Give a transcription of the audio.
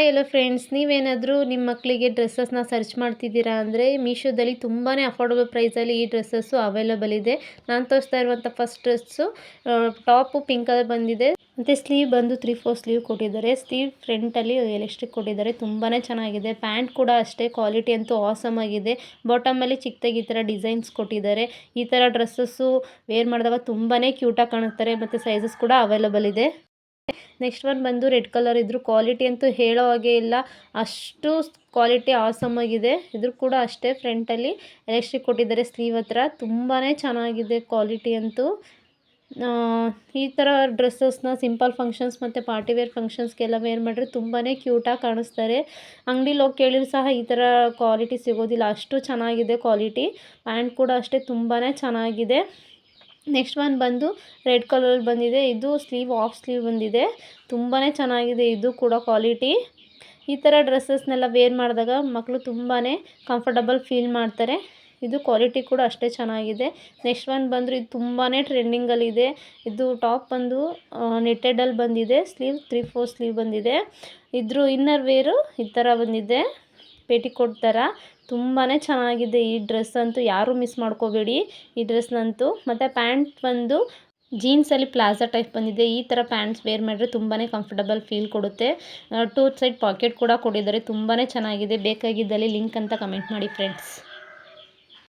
Hi hello friends, ನೀವೇನಾದರೂ ನಿಮ್ಮ ಮಕ್ಕಳಿಗೆ ಡ್ರೆಸ್ಸಸ್ನ ಸರ್ಚ್ ಮಾಡ್ತಿದ್ದೀರಾ ಅಂದರೆ ಮೀಶೋದಲ್ಲಿ ತುಂಬಾ ಅಫೋರ್ಡಬಲ್ ಪ್ರೈಸಲ್ಲಿ ಈ ಡ್ರೆಸ್ಸಸ್ಸು ಅವೈಲಬಲ್ ಇದೆ. ನಾನು ತೋರಿಸ್ತಾ ಇರುವಂಥ first dress top pink colour ಬಂದಿದೆ ಮತ್ತು ಸ್ಲೀವ್ ಬಂದು 3/4 ಸ್ಲೀವ್ ಕೊಟ್ಟಿದ್ದಾರೆ. ಸ್ಲೀವ್ ಫ್ರಂಟಲ್ಲಿ ಎಲಾಸ್ಟಿಕ್ ಕೊಟ್ಟಿದ್ದಾರೆ, ತುಂಬಾ ಚೆನ್ನಾಗಿದೆ. ಪ್ಯಾಂಟ್ ಕೂಡ ಅಷ್ಟೇ, ಕ್ವಾಲಿಟಿ ಅಂತೂ ಆಸಮ್ ಆಗಿದೆ. ಬಾಟಮಲ್ಲಿ ಚಿಕ್ಕದಾಗಿ ಈ ಥರ ಡಿಸೈನ್ಸ್ ಕೊಟ್ಟಿದ್ದಾರೆ. ಈ ಥರ ಡ್ರೆಸ್ಸಸ್ಸು ವೇರ್ ಮಾಡಿದಾಗ ತುಂಬಾ ಕ್ಯೂಟಾಗಿ ಕಾಣುತ್ತಾರೆ ಮತ್ತು ಸೈಜಸ್ ಕೂಡ ಅವೈಲಬಲ್ ಇದೆ. ನೆಕ್ಸ್ಟ್ ಒನ್ ಬಂದು ರೆಡ್ ಕಲರ್. ಇದ್ರ ಕ್ವಾಲಿಟಿ ಅಂತೂ ಹೇಳೋ ಹಾಗೆ ಇಲ್ಲ, ಅಷ್ಟು ಕ್ವಾಲಿಟಿ ಆಸಮ್ ಆಗಿದೆ. ಇದ್ರ ಕೂಡ ಅಷ್ಟೇ ಫ್ರಂಟಲ್ಲಿ ಎಲಾಸ್ಟಿಕ್ ಕೊಟ್ಟಿದ್ದಾರೆ ಸ್ಲೀವ್ ಹತ್ರ, ತುಂಬಾ ಚೆನ್ನಾಗಿದೆ ಕ್ವಾಲಿಟಿ ಅಂತೂ. ಈ ಥರ ಡ್ರೆಸ್ಸಸ್ನ ಸಿಂಪಲ್ ಫಂಕ್ಷನ್ಸ್ ಮತ್ತು ಪಾರ್ಟಿವೇರ್ ಫಂಕ್ಷನ್ಸ್ಗೆಲ್ಲ ವೇರ್ ಮಾಡಿದ್ರೆ ತುಂಬಾ ಕ್ಯೂಟಾಗಿ ಕಾಣಿಸ್ತಾರೆ. ಅಂಗಡಿಲಿ ಹೋಗಿ ಕೇಳಿದ್ರು ಸಹ ಈ ಥರ ಕ್ವಾಲಿಟಿ ಸಿಗೋದಿಲ್ಲ, ಅಷ್ಟು ಚೆನ್ನಾಗಿದೆ ಕ್ವಾಲಿಟಿ. ಪ್ಯಾಂಟ್ ಕೂಡ ಅಷ್ಟೇ ತುಂಬಾ ಚೆನ್ನಾಗಿದೆ. ನೆಕ್ಸ್ಟ್ ಒನ್ ಬಂದು ರೆಡ್ ಕಲರ್ ಬಂದಿದೆ. ಇದು ಸ್ಲೀವ್ ಆಫ್ ಸ್ಲೀವ್ ಬಂದಿದೆ, ತುಂಬಾ ಚೆನ್ನಾಗಿದೆ ಇದು ಕೂಡ ಕ್ವಾಲಿಟಿ. ಈ ಥರ ಡ್ರೆಸ್ಸಸ್ನೆಲ್ಲ ವೇರ್ ಮಾಡಿದಾಗ ಮಕ್ಕಳು ತುಂಬಾ ಕಂಫರ್ಟಬಲ್ ಫೀಲ್ ಮಾಡ್ತಾರೆ. ಇದು ಕ್ವಾಲಿಟಿ ಕೂಡ ಅಷ್ಟೇ ಚೆನ್ನಾಗಿದೆ. ನೆಕ್ಸ್ಟ್ ಒನ್ ಬಂದರೆ ಇದು ತುಂಬಾ ಟ್ರೆಂಡಿಂಗಲ್ಲಿದೆ. ಇದು ಟಾಪ್ ಬಂದು ನೆಟ್ಟೆಡಲ್ಲಿ ಬಂದಿದೆ, ಸ್ಲೀವ್ 3/4 ಸ್ಲೀವ್ ಬಂದಿದೆ. ಇದ್ರ ಇನ್ನರ್ ವೇರು ಈ ಥರ ಬಂದಿದೆ, ಪೇಟಿಕೋಟ್ ಥರ. ತುಂಬಾ ಚೆನ್ನಾಗಿದೆ ಈ ಡ್ರೆಸ್ ಅಂತೂ, ಯಾರೂ ಮಿಸ್ ಮಾಡ್ಕೋಬೇಡಿ ಈ ಡ್ರೆಸ್ನಂತೂ. ಮತ್ತು ಪ್ಯಾಂಟ್ ಬಂದು ಜೀನ್ಸಲ್ಲಿ ಪ್ಲಾಜಾ ಟೈಪ್ ಬಂದಿದೆ. ಈ ಥರ ಪ್ಯಾಂಟ್ಸ್ ವೇರ್ ಮಾಡಿದ್ರೆ ತುಂಬಾ ಕಂಫರ್ಟಬಲ್ ಫೀಲ್ ಕೊಡುತ್ತೆ. 2 ಸೈಡ್ ಪಾಕೆಟ್ ಕೂಡ ಕೊಟ್ಟಿದ್ದಾರೆ, ತುಂಬಾ ಚೆನ್ನಾಗಿದೆ. ಬೇಕಾಗಿದ್ದಲ್ಲಿ ಲಿಂಕ್ ಅಂತ ಕಮೆಂಟ್ ಮಾಡಿ ಫ್ರೆಂಡ್ಸ್.